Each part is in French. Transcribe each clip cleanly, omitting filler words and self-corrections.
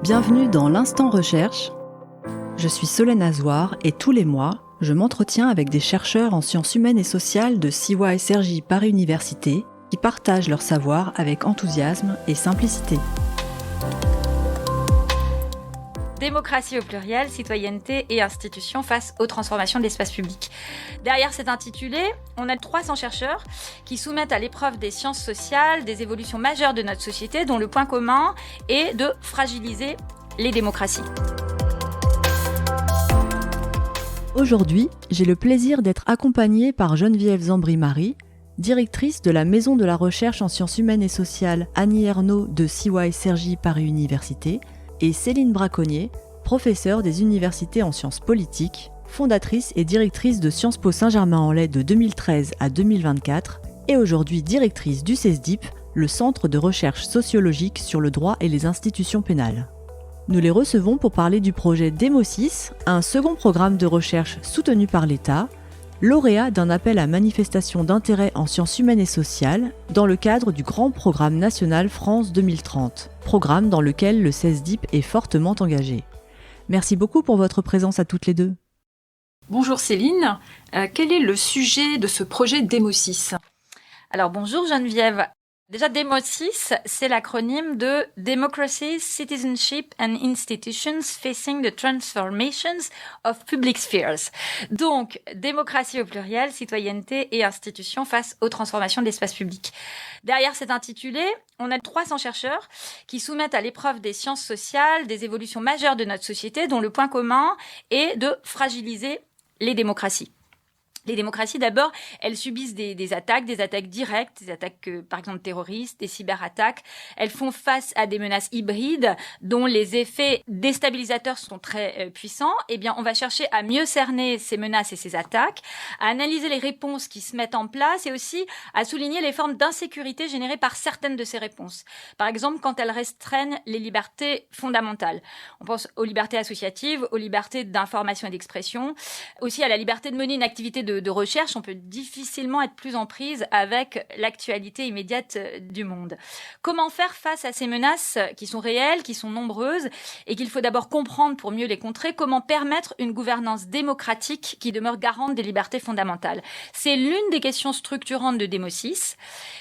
Bienvenue dans l'Instant Recherche. Je suis Solène Azoir et tous les mois, je m'entretiens avec des chercheurs en sciences humaines et sociales de CY Paris Université qui partagent leur savoir avec enthousiasme et simplicité. Démocratie au pluriel, citoyenneté et institutions face aux transformations de l'espace public. Derrière cet intitulé, on a 300 chercheurs qui soumettent à l'épreuve des sciences sociales des évolutions majeures de notre société dont le point commun est de fragiliser les démocraties. Aujourd'hui, j'ai le plaisir d'être accompagnée par Geneviève Zambry-Marie, directrice de la Maison de la Recherche en sciences humaines et sociales Annie Ernaux de CY Paris Université, et Céline Braconnier, professeure des universités en sciences politiques, fondatrice et directrice de Sciences Po Saint-Germain-en-Laye de 2013 à 2024 et aujourd'hui directrice du CESDIP, le Centre de recherche sociologique sur le droit et les institutions pénales. Nous les recevons pour parler du projet Démo6, un second programme de recherche soutenu par l'État, lauréat d'un appel à manifestation d'intérêt en sciences humaines et sociales dans le cadre du grand programme national France 2030, programme dans lequel le CESDIP est fortement engagé. Merci beaucoup pour votre présence à toutes les deux. Bonjour Céline, quel est le sujet de ce projet Démo6 ? Alors bonjour Geneviève. Déjà, Démo6, c'est l'acronyme de Democracy, Citizenship and Institutions Facing the Transformations of Public Spheres. Donc, démocratie au pluriel, citoyenneté et institutions face aux transformations de l'espace public. Derrière cet intitulé, on a 300 chercheurs qui soumettent à l'épreuve des sciences sociales des évolutions majeures de notre société dont le point commun est de fragiliser les démocraties. Les démocraties, d'abord, elles subissent des attaques directes, des attaques, par exemple, terroristes, des cyberattaques. Elles font face à des menaces hybrides dont les effets déstabilisateurs sont très puissants. Eh bien, on va chercher à mieux cerner ces menaces et ces attaques, à analyser les réponses qui se mettent en place et aussi à souligner les formes d'insécurité générées par certaines de ces réponses. Par exemple, quand elles restreignent les libertés fondamentales. On pense aux libertés associatives, aux libertés d'information et d'expression, aussi à la liberté de mener une activité de recherche. On peut difficilement être plus en prise avec l'actualité immédiate du monde. Comment faire face à ces menaces qui sont réelles, qui sont nombreuses et qu'il faut d'abord comprendre pour mieux les contrer? Comment permettre une gouvernance démocratique qui demeure garante des libertés fondamentales? C'est l'une des questions structurantes de Démo6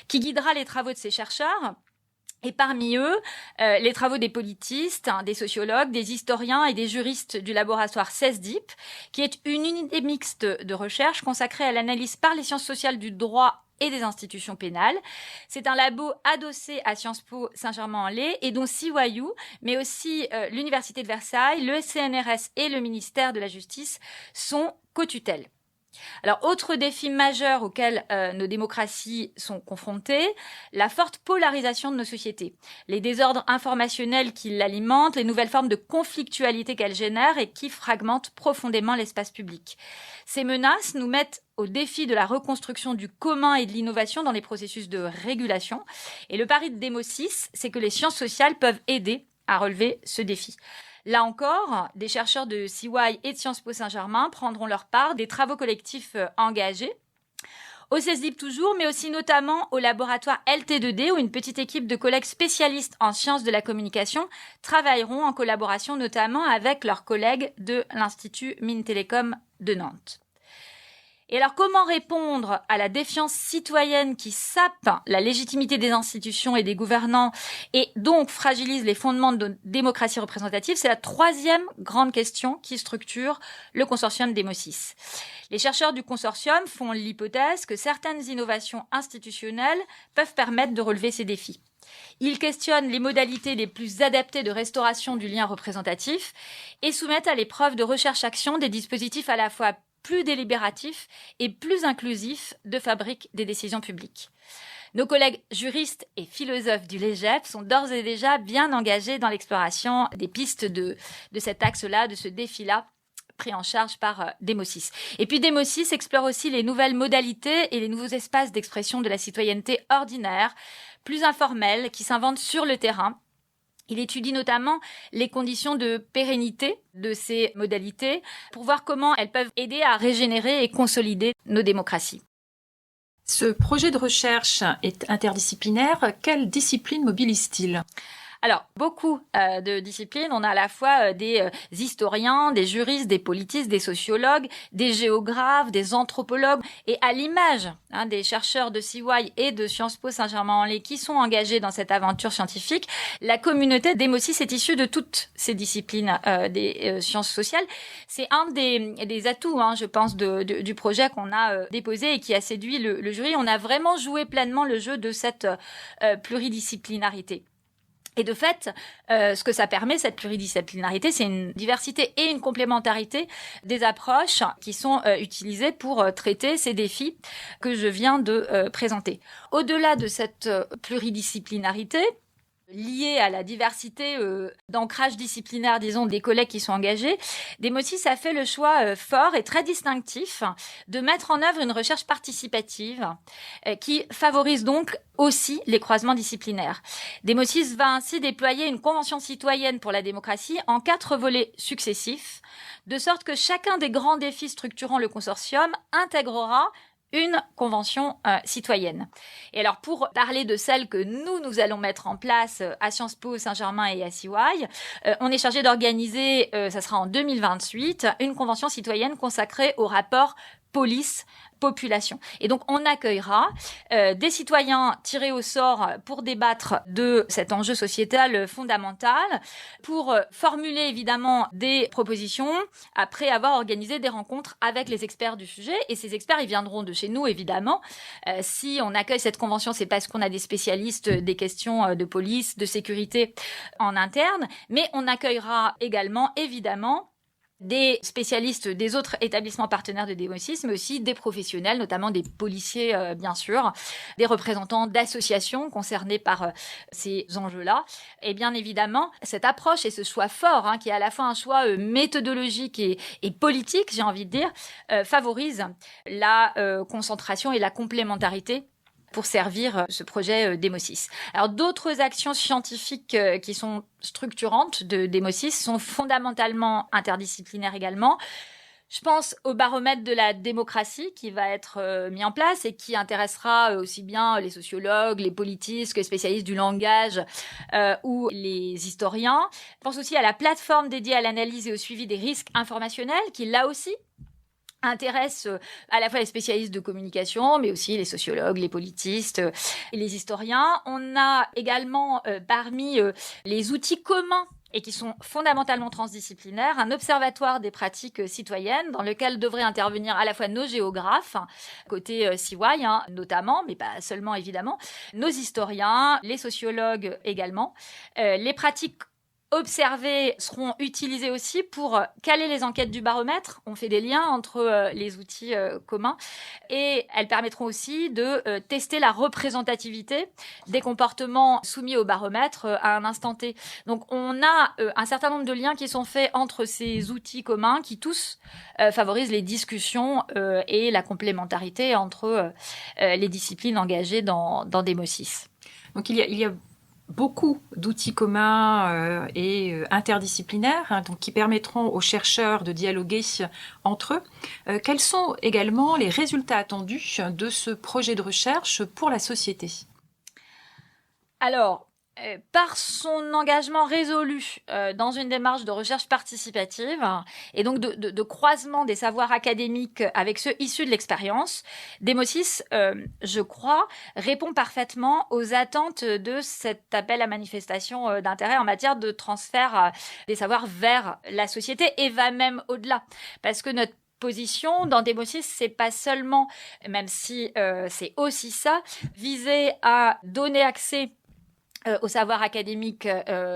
qui guidera les travaux de ces chercheurs. Et parmi eux, les travaux des politistes, des sociologues, des historiens et des juristes du laboratoire CESDIP, qui est une unité mixte de recherche consacrée à l'analyse par les sciences sociales du droit et des institutions pénales. C'est un labo adossé à Sciences Po Saint-Germain-en-Laye et dont CYU, mais aussi l'Université de Versailles, le CNRS et le ministère de la Justice sont co-tutelles. Alors, autre défi majeur auquel nos démocraties sont confrontées, la forte polarisation de nos sociétés, les désordres informationnels qui l'alimentent, les nouvelles formes de conflictualité qu'elles génèrent et qui fragmentent profondément l'espace public. Ces menaces nous mettent au défi de la reconstruction du commun et de l'innovation dans les processus de régulation. Et le pari de Démo6, c'est que les sciences sociales peuvent aider à relever ce défi. Là encore, des chercheurs de CY et de Sciences Po Saint-Germain prendront leur part des travaux collectifs engagés. Au CESDIP toujours, mais aussi notamment au laboratoire LT2D, où une petite équipe de collègues spécialistes en sciences de la communication travailleront en collaboration notamment avec leurs collègues de l'Institut Mines Télécom de Nantes. Et alors, comment répondre à la défiance citoyenne qui sape la légitimité des institutions et des gouvernants et donc fragilise les fondements de notre démocratie représentative? C'est la troisième grande question qui structure le consortium Démo6. Les chercheurs du consortium font l'hypothèse que certaines innovations institutionnelles peuvent permettre de relever ces défis. Ils questionnent les modalités les plus adaptées de restauration du lien représentatif et soumettent à l'épreuve de recherche-action des dispositifs à la fois plus délibératif et plus inclusif de fabrique des décisions publiques. Nos collègues juristes et philosophes du LEGEP sont d'ores et déjà bien engagés dans l'exploration des pistes de cet axe-là, de ce défi-là, pris en charge par Démo6. Et puis Démo6 explore aussi les nouvelles modalités et les nouveaux espaces d'expression de la citoyenneté ordinaire, plus informelle, qui s'inventent sur le terrain. Il étudie notamment les conditions de pérennité de ces modalités pour voir comment elles peuvent aider à régénérer et consolider nos démocraties. Ce projet de recherche est interdisciplinaire. Quelle discipline mobilise-t-il ? Alors, beaucoup de disciplines. On a à la fois des historiens, des juristes, des politistes, des sociologues, des géographes, des anthropologues. Et à l'image des chercheurs de CY et de Sciences Po Saint-Germain-en-Laye qui sont engagés dans cette aventure scientifique, la communauté d'Emosis est issue de toutes ces disciplines des sciences sociales. C'est un des atouts, je pense, du projet qu'on a déposé et qui a séduit le jury. On a vraiment joué pleinement le jeu de cette pluridisciplinarité. Et de fait, ce que ça permet, cette pluridisciplinarité, c'est une diversité et une complémentarité des approches qui sont utilisées pour traiter ces défis que je viens de présenter. Au-delà de cette pluridisciplinarité, liée à la diversité d'ancrage disciplinaire, disons, des collègues qui sont engagés, Demosis a fait le choix fort et très distinctif de mettre en œuvre une recherche participative qui favorise donc aussi les croisements disciplinaires. Demosis va ainsi déployer une convention citoyenne pour la démocratie en 4 volets successifs, de sorte que chacun des grands défis structurant le consortium intégrera une convention citoyenne. Et alors, pour parler de celle que nous allons mettre en place à Sciences Po Saint-Germain et à CY, on est chargé d'organiser, ça sera en 2028, une convention citoyenne consacrée au rapport police-population. Et donc, on accueillera des citoyens tirés au sort pour débattre de cet enjeu sociétal fondamental, pour formuler évidemment des propositions, après avoir organisé des rencontres avec les experts du sujet. Et ces experts, ils viendront de chez nous, évidemment. Si on accueille cette convention, c'est parce qu'on a des spécialistes des questions de police, de sécurité en interne. Mais on accueillera également, évidemment, des spécialistes des autres établissements partenaires de Demosis, mais aussi des professionnels, notamment des policiers, bien sûr, des représentants d'associations concernées par ces enjeux-là. Et bien évidemment, cette approche et ce choix fort, qui est à la fois un choix méthodologique et politique, j'ai envie de dire, favorise la concentration et la complémentarité pour servir ce projet Demosis. Alors, d'autres actions scientifiques qui sont structurantes de Demosis sont fondamentalement interdisciplinaires également. Je pense au baromètre de la démocratie qui va être mis en place et qui intéressera aussi bien les sociologues, les politistes que les spécialistes du langage ou les historiens. Je pense aussi à la plateforme dédiée à l'analyse et au suivi des risques informationnels qui, là aussi, intéresse à la fois les spécialistes de communication, mais aussi les sociologues, les politistes et les historiens. On a également parmi les outils communs et qui sont fondamentalement transdisciplinaires, un observatoire des pratiques citoyennes dans lequel devraient intervenir à la fois nos géographes, côté CY notamment, mais pas seulement évidemment, nos historiens, les sociologues également. Les pratiques observées seront utilisées aussi pour caler les enquêtes du baromètre. On fait des liens entre les outils communs et elles permettront aussi de tester la représentativité des comportements soumis au baromètre à un instant T. Donc on a un certain nombre de liens qui sont faits entre ces outils communs qui tous favorisent les discussions et la complémentarité entre les disciplines engagées dans Demosis. Donc il y a beaucoup d'outils communs et interdisciplinaires donc qui permettront aux chercheurs de dialoguer entre eux. Quels sont également les résultats attendus de ce projet de recherche pour la société ? Alors, par son engagement résolu dans une démarche de recherche participative et donc de croisement des savoirs académiques avec ceux issus de l'expérience, Demosis, je crois, répond parfaitement aux attentes de cet appel à manifestation d'intérêt en matière de transfert des savoirs vers la société et va même au-delà. Parce que notre position dans Demosis, c'est pas seulement, même si c'est aussi ça, viser à donner accès au savoir académique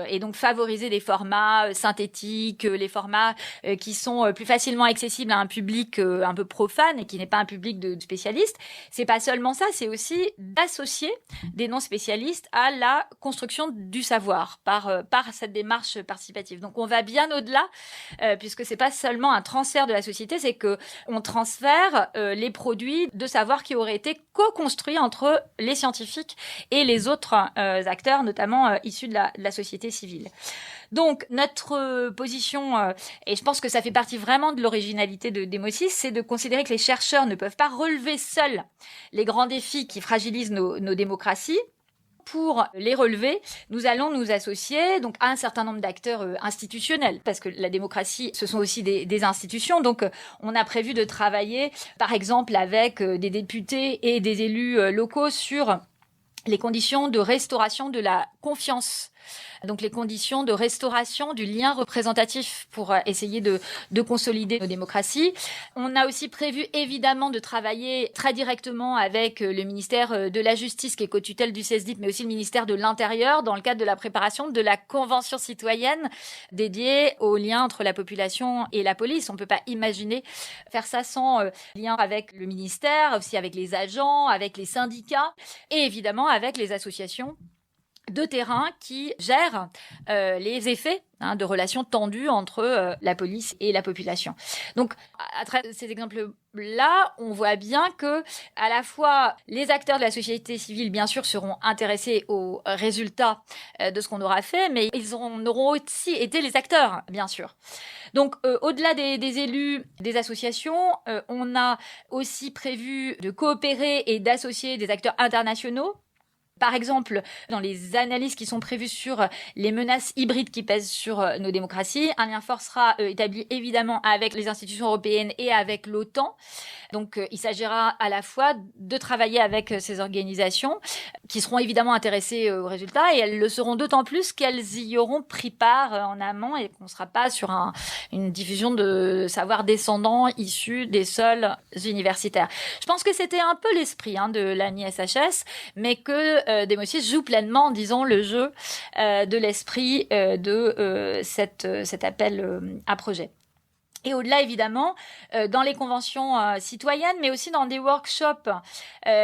et donc favoriser des formats synthétiques, les formats qui sont plus facilement accessibles à un public un peu profane et qui n'est pas un public de spécialistes. C'est pas seulement ça, c'est aussi d'associer des non-spécialistes à la construction du savoir par cette démarche participative. Donc on va bien au-delà puisque c'est pas seulement un transfert de la société, c'est que on transfère les produits de savoir qui auraient été co-construits entre les scientifiques et les autres acteurs, notamment issus de la société civile. Donc, notre position, et je pense que ça fait partie vraiment de l'originalité de Demosis, c'est de considérer que les chercheurs ne peuvent pas relever seuls les grands défis qui fragilisent nos démocraties. Pour les relever, nous allons nous associer donc à un certain nombre d'acteurs institutionnels, parce que la démocratie, ce sont aussi des institutions. Donc, on a prévu de travailler, par exemple, avec des députés et des élus locaux sur les conditions de restauration de la confiance. Donc les conditions de restauration du lien représentatif pour essayer de consolider nos démocraties. On a aussi prévu évidemment de travailler très directement avec le ministère de la Justice qui est co-tutelle du CESDIP, mais aussi le ministère de l'Intérieur dans le cadre de la préparation de la Convention citoyenne dédiée au lien entre la population et la police. On ne peut pas imaginer faire ça sans lien avec le ministère, aussi avec les agents, avec les syndicats et évidemment avec les associations de terrain qui gèrent les effets de relations tendues entre la police et la population. Donc, à travers ces exemples-là, on voit bien que, à la fois, les acteurs de la société civile, bien sûr, seront intéressés aux résultats de ce qu'on aura fait, mais ils auront aussi été les acteurs, bien sûr. Donc, au-delà des élus, des associations, on a aussi prévu de coopérer et d'associer des acteurs internationaux. Par exemple, dans les analyses qui sont prévues sur les menaces hybrides qui pèsent sur nos démocraties, un lien fort sera établi évidemment avec les institutions européennes et avec l'OTAN. Donc, il s'agira à la fois de travailler avec ces organisations qui seront évidemment intéressées aux résultats et elles le seront d'autant plus qu'elles y auront pris part en amont et qu'on ne sera pas sur une diffusion de savoir descendants issus des sols universitaires. Je pense que c'était un peu l'esprit de l'ANI-SHS, mais que Démosis joue pleinement, disons, le jeu de l'esprit de cet appel à projet. Et au-delà, évidemment, dans les conventions citoyennes, mais aussi dans des workshops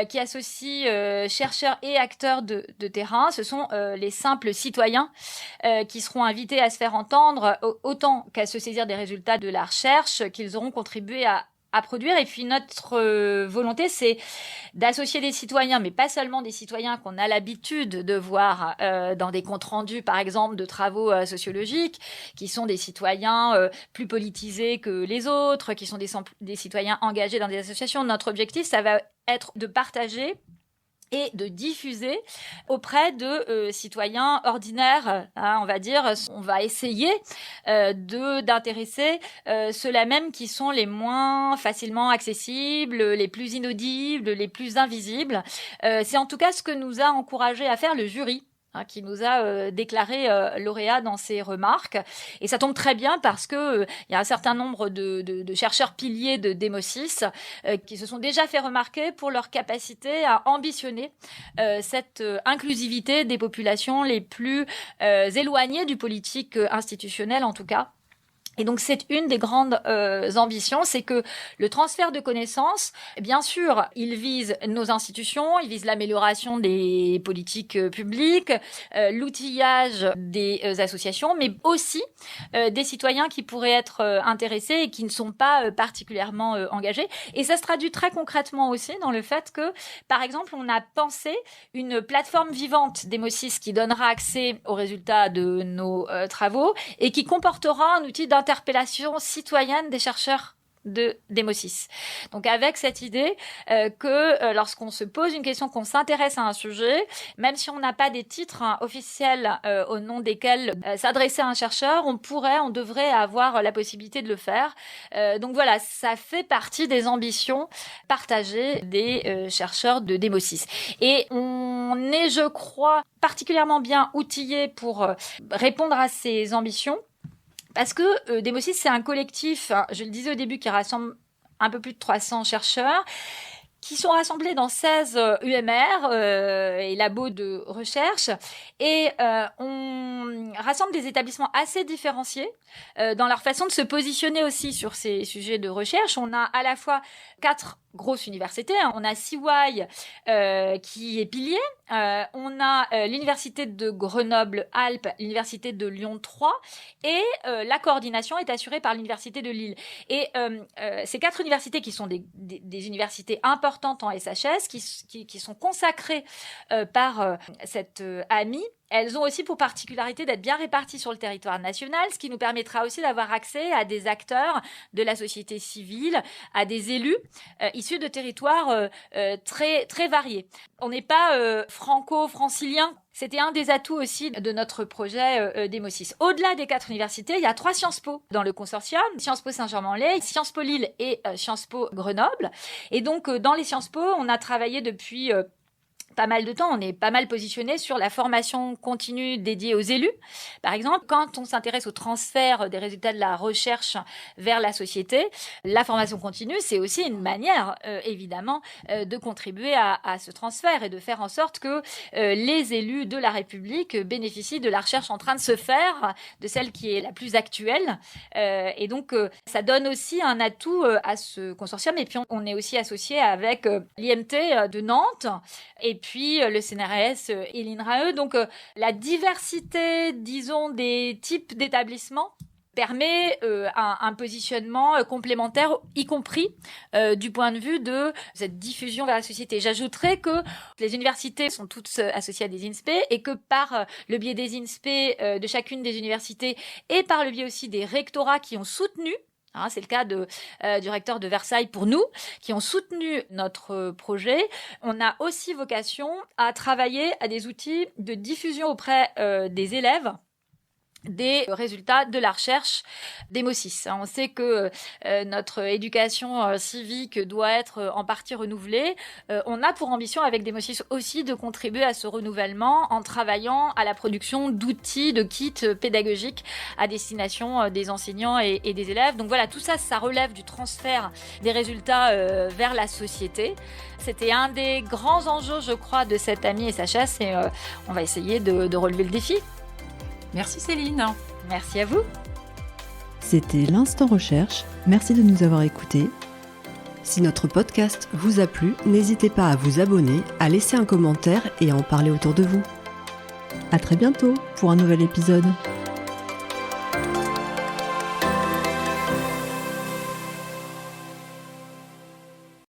qui associent chercheurs et acteurs de terrain, ce sont les simples citoyens qui seront invités à se faire entendre autant qu'à se saisir des résultats de la recherche qu'ils auront contribué à produire. Et puis notre volonté, c'est d'associer des citoyens, mais pas seulement des citoyens qu'on a l'habitude de voir dans des comptes rendus, par exemple, de travaux sociologiques, qui sont des citoyens plus politisés que les autres, qui sont des citoyens engagés dans des associations. Notre objectif, ça va être de partager et de diffuser auprès de citoyens ordinaires, on va dire. On va essayer d'intéresser ceux-là même qui sont les moins facilement accessibles, les plus inaudibles, les plus invisibles. C'est en tout cas ce que nous a encouragé à faire le jury, qui nous a déclaré lauréat dans ses remarques. Et ça tombe très bien parce que il y a un certain nombre de chercheurs piliers de Démosis qui se sont déjà fait remarquer pour leur capacité à ambitionner cette inclusivité des populations les plus éloignées du politique institutionnel, en tout cas. Et donc, c'est une des grandes ambitions, c'est que le transfert de connaissances, bien sûr, il vise nos institutions, il vise l'amélioration des politiques publiques, l'outillage des associations, mais aussi des citoyens qui pourraient être intéressés et qui ne sont pas particulièrement engagés. Et ça se traduit très concrètement aussi dans le fait que, par exemple, on a pensé une plateforme vivante Démosis qui donnera accès aux résultats de nos travaux et qui comportera un outil d'interpellation citoyenne des chercheurs de Démosis. Donc avec cette idée que lorsqu'on se pose une question, qu'on s'intéresse à un sujet, même si on n'a pas des titres officiels au nom desquels s'adresser à un chercheur, on devrait avoir la possibilité de le faire. Donc voilà, ça fait partie des ambitions partagées des chercheurs de Démosis. Et on est, je crois, particulièrement bien outillés pour répondre à ces ambitions. Parce que Démosis, c'est un collectif, je le disais au début, qui rassemble un peu plus de 300 chercheurs, qui sont rassemblés dans 16 UMR et labos de recherche. Et on rassemble des établissements assez différenciés dans leur façon de se positionner aussi sur ces sujets de recherche. On a à la fois 4 grosses universités. On a CY qui est pilier. On a l'université de Grenoble-Alpes, l'université de Lyon 3 et la coordination est assurée par l'université de Lille. Et ces 4 universités qui sont des universités importantes en SHS, qui sont consacrées par cette AMI, Elles ont aussi pour particularité d'être bien réparties sur le territoire national, ce qui nous permettra aussi d'avoir accès à des acteurs de la société civile, à des élus issus de territoires très, très variés. On n'est pas franco-francilien. C'était un des atouts aussi de notre projet Démo6. Au-delà des 4 universités, il y a 3 Sciences Po dans le consortium. Sciences Po Saint-Germain-en-Laye, Sciences Po Lille et Sciences Po Grenoble. Et donc, dans les Sciences Po, on a travaillé depuis pas mal de temps, on est pas mal positionné sur la formation continue dédiée aux élus. Par exemple, quand on s'intéresse au transfert des résultats de la recherche vers la société, la formation continue, c'est aussi une manière, évidemment, de contribuer à ce transfert et de faire en sorte que les élus de la République bénéficient de la recherche en train de se faire, de celle qui est la plus actuelle. Et donc, ça donne aussi un atout à ce consortium. Et puis, on est aussi associé avec l'IMT de Nantes et puis le CNRS et l'INRAE. Donc, la diversité, disons, des types d'établissements permet un positionnement complémentaire, y compris du point de vue de cette diffusion vers la société. J'ajouterais que les universités sont toutes associées à des INSPE et que par le biais des INSPE de chacune des universités et par le biais aussi des rectorats qui ont soutenu, c'est le cas du recteur de Versailles pour nous, qui ont soutenu notre projet. On a aussi vocation à travailler à des outils de diffusion auprès des élèves des résultats de la recherche Démo6. On sait que notre éducation civique doit être en partie renouvelée. On a pour ambition avec Démo6 aussi de contribuer à ce renouvellement en travaillant à la production d'outils, de kits pédagogiques à destination des enseignants et des élèves. Donc voilà, tout ça, ça relève du transfert des résultats vers la société. C'était un des grands enjeux, je crois, de cette année SHS et on va essayer de relever le défi. Merci Céline. Merci à vous. C'était l'Instant Recherche. Merci de nous avoir écoutés. Si notre podcast vous a plu, n'hésitez pas à vous abonner, à laisser un commentaire et à en parler autour de vous. À très bientôt pour un nouvel épisode.